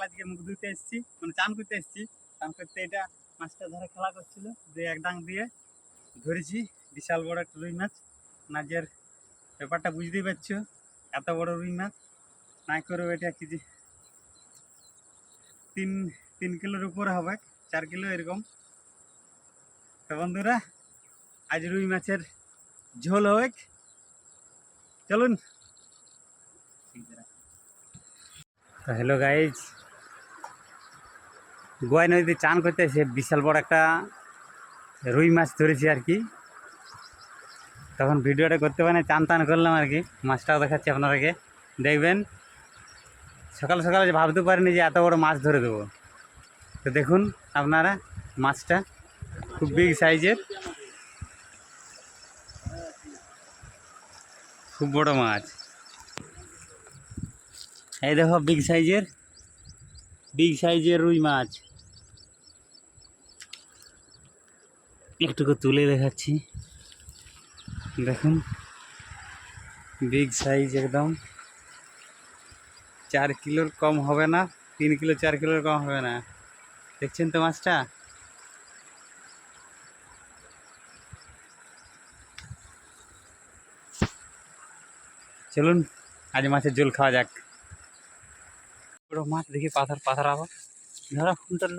আজকে মুখ ধুতে এসেছি, মানে চান করতে এসেছি। চান করতে এটা মাছটা ধরে খেলা করছিল, দিয়ে এক ডাং দিয়ে ধরেছি বিশাল বড় একটা রুই মাছ। মাছের ব্যাপারটা বুঝতেই পারছো, এত বড় রুই মাছ না করেও এটা কেজি 3 কিলোর উপরে হবে, 4 কিলো এরকম। তো বন্ধুরা, আজ রুই মাছের ঝোল হবে, চলুন। তো হ্যালো গাইজ, গোয়াই নদীতে চান করতে এসে বিশাল বড় একটা রুই মাছ ধরেছি আর কি। তখন ভিডিওটা করতে পারে চান টান করলাম আর কি, মাছটাও দেখাচ্ছি আপনাদেরকে, দেখবেন। সকাল সকালে যে ভাবতে পারিনি যে এত বড় মাছ ধরে দেবো। তো দেখুন আপনারা, মাছটা খুব বিগ সাইজের, খুব বড় মাছ। এই দেখো বিগ সাইজের রুই মাছ। একটুকু তুলে দেখাচ্ছি, দেখুন বিগ সাইজ একদম। 4 কিলোর কম হবে না, 3 কিলো 4 কিলোর কম হবে না। দেখছেন তো মাছটা। চলুন আজ মাছের ঝোল খাওয়া যাক। বড় মাছ দেখি পাথর আবার ধরা ফুলটার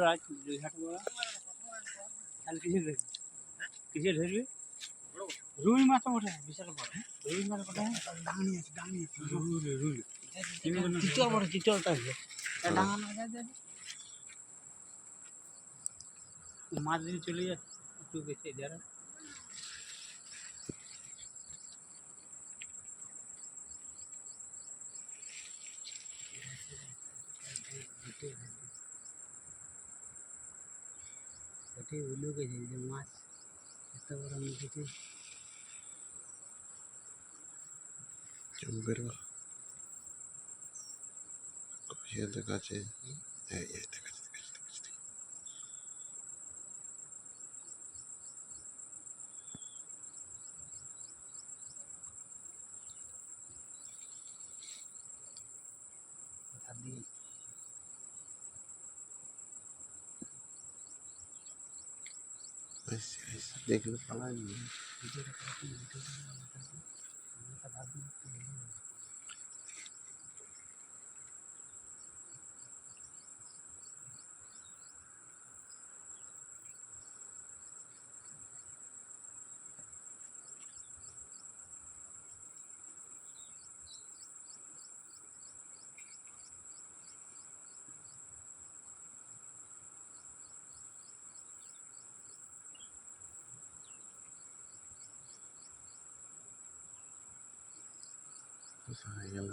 কিসে ধরবে। রুই মাছ ওঠে বিশাল বড় রুই মাছ ওঠে, চিতল বড়, চিতলটা মাছ দিয়ে চলে যাচ্ছে একটু বেশি যারা। উলু গেছে যে মাছ এত বড় নদীতে। দেখাচ্ছে দেখলে পালাই গেল।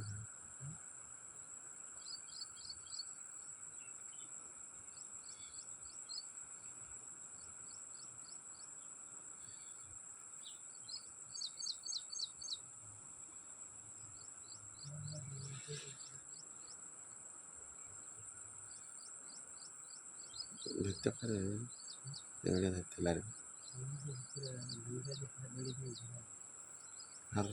ধরতে পারে, ধরতে পারবে আর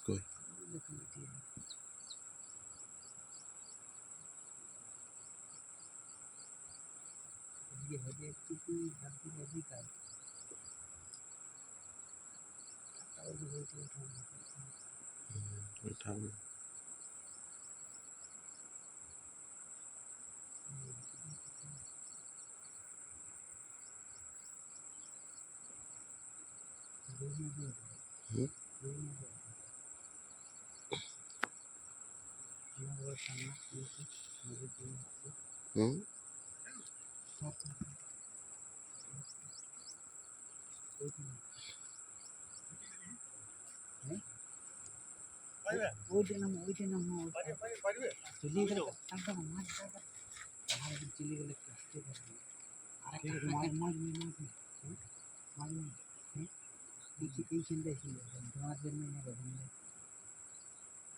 কই উঠাবো।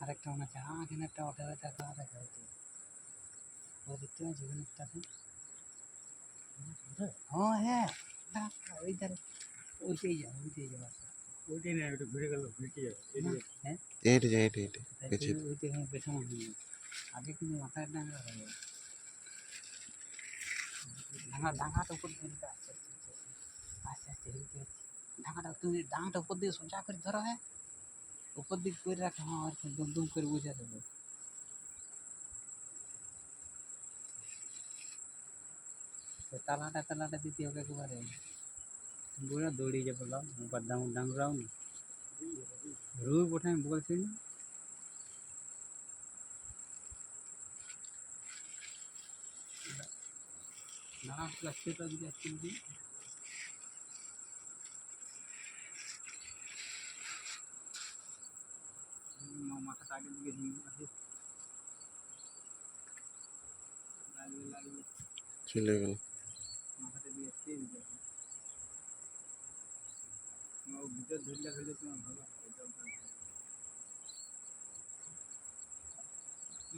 আরেকটা মনে আছে, এখানে একটা ওঠা দেখা দেখা হয়েছে। দেখতে পাচ্ছি ওখানে একটা আছে। হ্যাঁ হ্যাঁ ওই ধারে ওইটাই যা ওইটাই না ওইটা ঘুরে গেল ঘুরতে যাবে হ্যাঁ এইটা যা এইটা পেছে ওইটা এখানে পেছনে হয়ে আগে কিন্তু মাথায় ডাঙা হয়ে ডাঙাটা উপর দিকে আস্তে আস্তে আস্তে আস্তে ঢাকাটা তুমি ডাঙাটা উপর দিকে সোজা করে ধরো হ্যাঁ উপর দিকে করে রাখো হ্যাঁ আর দুম দুম করে বুঝে দেবে তালাটা দিতে হবে একেবারে বুড়া দৌড়িয়ে যাবো লাও একবার ডাঙ রাও না রুই ওঠে আমি বলছি না নানা প্লাস্টিকটা দিকে আসছিল কি মাথাটা আগের দিকে দিয়ে আসে লাগবে চলে গেল মাথাটা দিয়ে আসছে ভিতর ধরলে হলে তোমার ভালো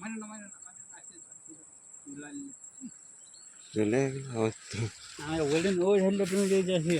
মানে না আসে চলে গেল আবার তো আমার বললেন ওই ধরলে তুমি যে যাচ্ছি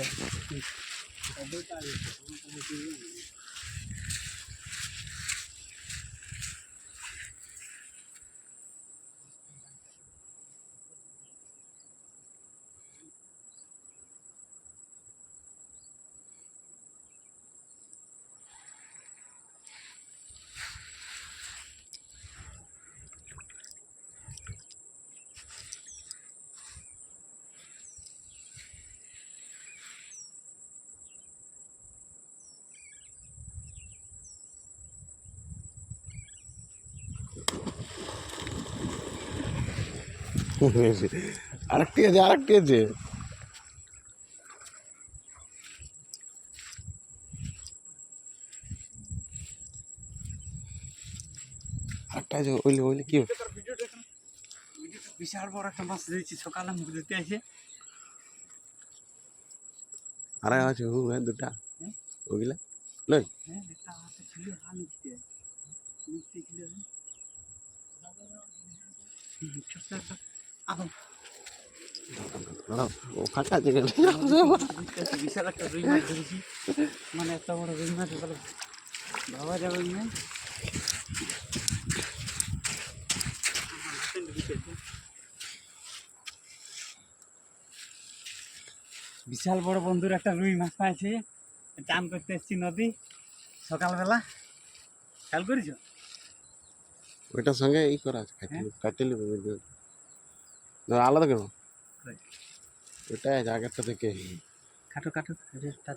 আরেকটি আছে আরেকটা আছে ওইলে কি বিশাল বড় একটা মাছ দিয়েছি সকালে আমি দিতে আসে আর আছে দুটা ওইগুলা লই হ্যাঁ একটা হাতে ছিল নিচে ছিল আহ ও ফাঁকা আছে বিশাল একটা রুই মাছ ধরেছি মানে এত বড় রুই মাছ বলে ভাবা যাবে না বিশাল বড় বন্ধুর একটা রুই মাছ পাইছে চান করতে এসেছি নদী সকালবেলা খেয়াল করেছ ওইটার সঙ্গে ই করা আছে কাটিলি আলাদা কেন ওইটাই আগেরটা থেকে কাটো